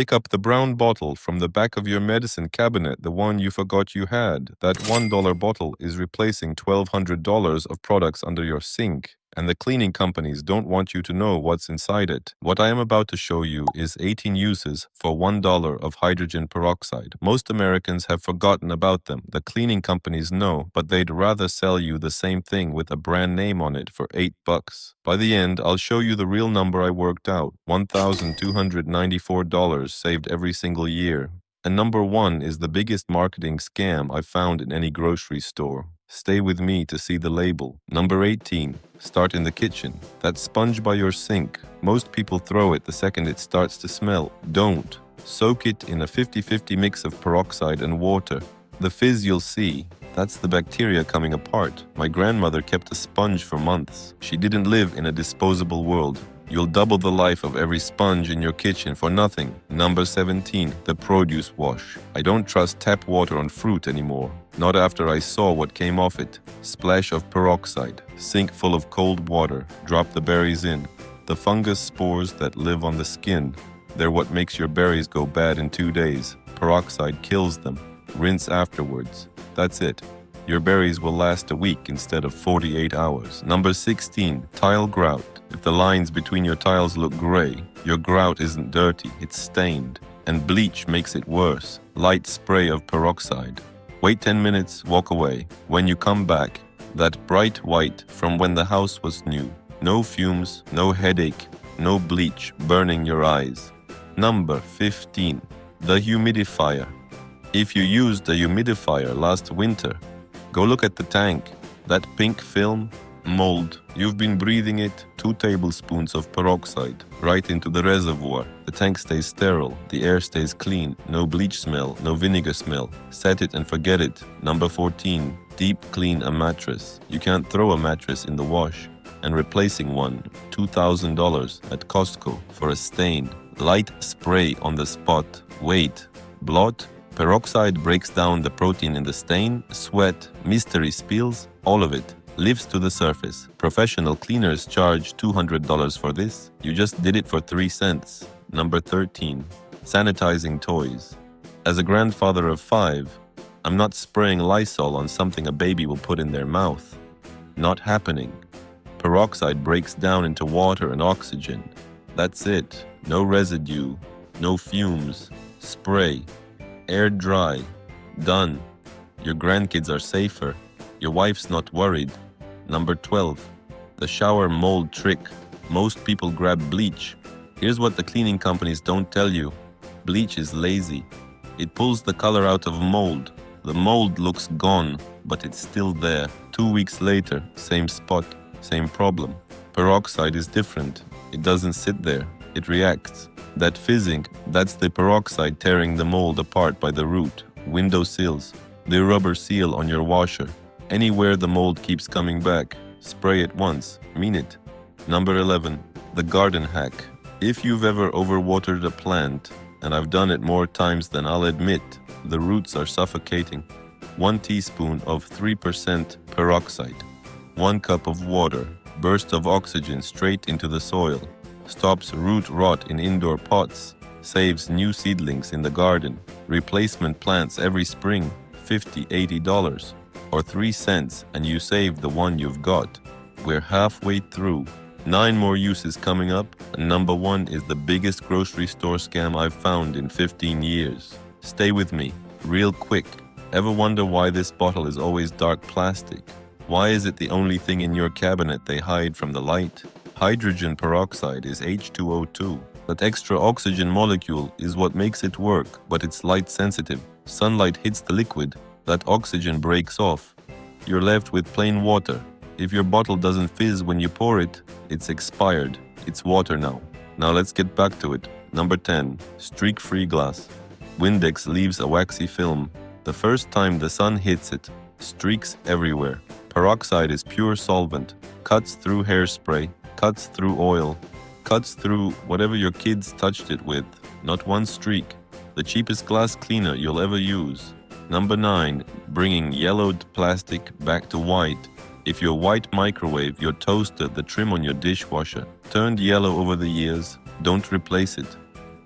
Pick up the brown bottle from the back of your medicine cabinet, the one you forgot you had. That $1 bottle is replacing $1,200 of products under your sink, and the cleaning companies don't want you to know what's inside it. What I am about to show you is 18 uses for $1 of hydrogen peroxide. Most Americans have forgotten about them. The cleaning companies know, but they'd rather sell you the same thing with a brand name on it for $8. By the end, I'll show you the real number I worked out: $1,294 saved every single year. And number one is the biggest marketing scam I've found in any grocery store. Stay with me to see the label. Number 18. Start in the kitchen. That sponge by your sink. Most people throw it the second it starts to smell. Don't. Soak it in a 50-50 mix of peroxide and water. The fizz you'll see, that's the bacteria coming apart. My grandmother kept a sponge for months. She didn't live in a disposable world. You'll double the life of every sponge in your kitchen for nothing. Number 17, the produce wash. I don't trust tap water on fruit anymore. Not after I saw what came off it. Splash of peroxide. Sink full of cold water. Drop the berries in. The fungus spores that live on the skin. They're what makes your berries go bad in 2 days. Peroxide kills them. Rinse afterwards. That's it. Your berries will last a week instead of 48 hours. Number 16, tile grout. If the lines between your tiles look gray, your grout isn't dirty, it's stained. And bleach makes it worse. Light spray of peroxide. Wait 10 minutes, walk away. When you come back, that bright white from when the house was new. No fumes, no headache, no bleach burning your eyes. Number 15, the humidifier. If you used a humidifier last winter, go look at the tank. That pink film, mold. You've been breathing it. 2 tablespoons of peroxide right into the reservoir. The tank stays sterile. The air stays clean. No bleach smell, no vinegar smell. Set it and forget it. Number 14, deep clean a mattress. You can't throw a mattress in the wash. And replacing one, $2,000 at Costco for a stain. Light spray on the spot. Wait. Blot. Peroxide breaks down the protein in the stain, sweat, mystery spills, all of it lifts to the surface. Professional cleaners charge $200 for this. You just did it for 3 cents. Number 13. Sanitizing toys. As a grandfather of 5, I'm not spraying Lysol on something a baby will put in their mouth. Not happening. Peroxide breaks down into water and oxygen. That's it. No residue, no fumes. Spray. Air dry. Done. Your grandkids are safer. Your wife's not worried. Number 12. The shower mold trick. Most people grab bleach. Here's what the cleaning companies don't tell you. Bleach is lazy. It pulls the color out of mold. The mold looks gone, but it's still there. 2 weeks later, same spot, same problem. Peroxide is different. It doesn't sit there. It reacts. That fizzing, that's the peroxide tearing the mold apart by the root. Window sills. The rubber seal on your washer. Anywhere the mold keeps coming back, spray it once. Mean it. Number 11. The garden hack. If you've ever overwatered a plant, and I've done it more times than I'll admit, the roots are suffocating. 1 teaspoon of 3% peroxide. 1 cup of water. Burst of oxygen straight into the soil. Stops root rot in indoor pots. Saves new seedlings in the garden. Replacement plants every spring. $50, $80. Or 3 cents and you save the one you've got. We're halfway through. 9 more uses coming up, and number 1 is the biggest grocery store scam I've found in 15 years. Stay with me, real quick. Ever wonder why this bottle is always dark plastic? Why is it the only thing in your cabinet they hide from the light? Hydrogen peroxide is H2O2. That extra oxygen molecule is what makes it work, but it's light sensitive. Sunlight hits the liquid, that oxygen breaks off. You're left with plain water. If your bottle doesn't fizz when you pour it, it's expired. It's water now. Now let's get back to it. Number 10. Streak-free glass. Windex leaves a waxy film. The first time the sun hits it, streaks everywhere. Peroxide is pure solvent. Cuts through hairspray, cuts through oil, cuts through whatever your kids touched it with. Not one streak. The cheapest glass cleaner you'll ever use. Number 9. Bringing yellowed plastic back to white. If your white microwave, your toaster, the trim on your dishwasher turned yellow over the years, don't replace it.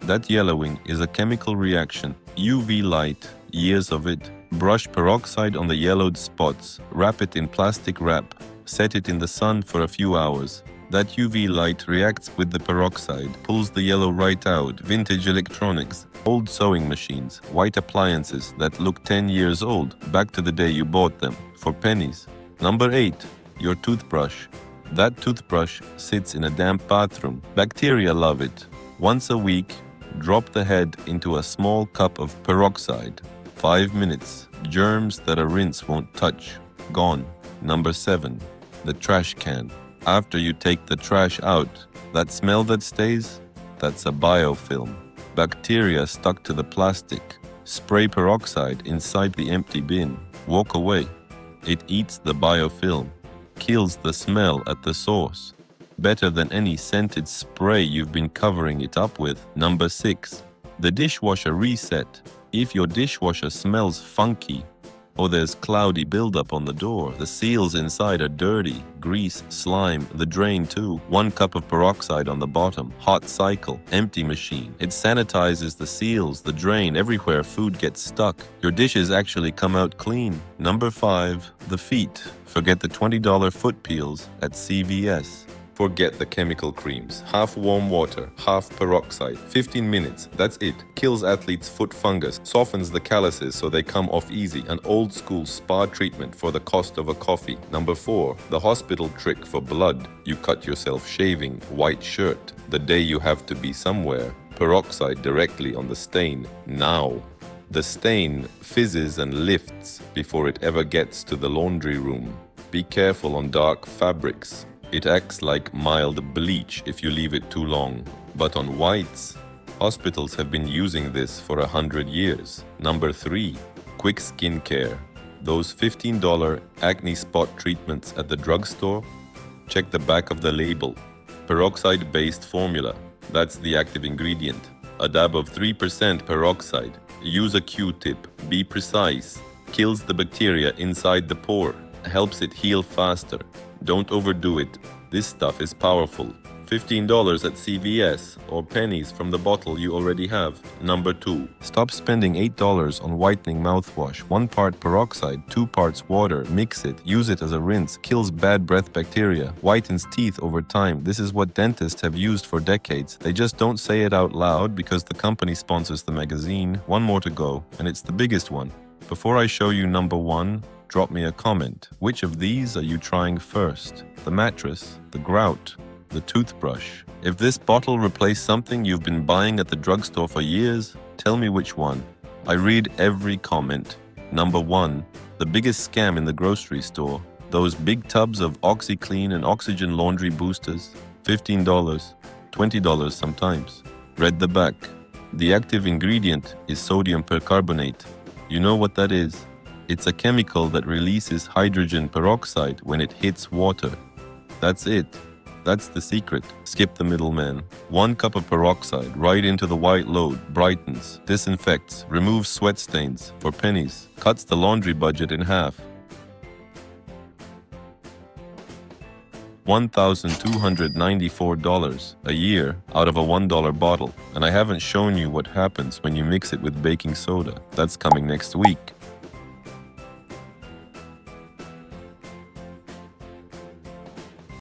That yellowing is a chemical reaction. UV light, years of it. Brush peroxide on the yellowed spots. Wrap it in plastic wrap. Set it in the sun for a few hours. That UV light reacts with the peroxide, pulls the yellow right out. Vintage electronics, old sewing machines, white appliances that look 10 years old, back to the day you bought them, for pennies. Number 8. Your toothbrush. That toothbrush sits in a damp bathroom. Bacteria love it. Once a week, drop the head into a small cup of peroxide. 5 minutes. Germs that a rinse won't touch. Gone. Number 7. The trash can. After you take the trash out, that smell that stays, that's a biofilm. Bacteria stuck to the plastic. Spray peroxide inside the empty bin. Walk away. It eats the biofilm. Kills the smell at the source. Better than any scented spray you've been covering it up with. Number 6. The dishwasher reset. If your dishwasher smells funky, or there's cloudy buildup on the door, the seals inside are dirty, grease, slime, the drain too. 1 cup of peroxide on the bottom, hot cycle, empty machine. It sanitizes the seals, the drain, everywhere food gets stuck. Your dishes actually come out clean. Number 5, the feet. Forget the $20 foot peels at CVS. Forget the chemical creams. Half warm water, half peroxide. 15 minutes, that's it. Kills athletes' foot fungus, softens the calluses so they come off easy. An old school spa treatment for the cost of a coffee. Number 4, the hospital trick for blood. You cut yourself shaving, white shirt. The day you have to be somewhere. Peroxide directly on the stain, now. The stain fizzes and lifts before it ever gets to the laundry room. Be careful on dark fabrics. It acts like mild bleach if you leave it too long. But on whites, hospitals have been using this for 100 years. Number 3, quick skincare. Those $15 acne spot treatments at the drugstore? Check the back of the label. Peroxide-based formula. That's the active ingredient. A dab of 3% peroxide. Use a Q-tip. Be precise. Kills the bacteria inside the pore. Helps it heal faster. Don't overdo it. This stuff is powerful. $15 at CVS or pennies from the bottle you already have. Number 2. Stop spending $8 on whitening mouthwash. 1 part peroxide, 2 parts water. Mix it. Use it as a rinse. Kills bad breath bacteria. Whitens teeth over time. This is what dentists have used for decades. They just don't say it out loud because the company sponsors the magazine. 1 more to go, and it's the biggest one. Before I show you number 1, drop me a comment. Which of these are you trying first? The mattress, the grout, the toothbrush. If this bottle replaced something you've been buying at the drugstore for years, tell me which one. I read every comment. Number 1, the biggest scam in the grocery store. Those big tubs of OxyClean and oxygen laundry boosters. $15, $20 sometimes. Read the back. The active ingredient is sodium percarbonate. You know what that is? It's a chemical that releases hydrogen peroxide when it hits water. That's it. That's the secret. Skip the middleman. 1 cup of peroxide right into the white load. Brightens, disinfects, removes sweat stains for pennies. Cuts the laundry budget in half. $1,294 a year out of a $1 bottle. And I haven't shown you what happens when you mix it with baking soda. That's coming next week.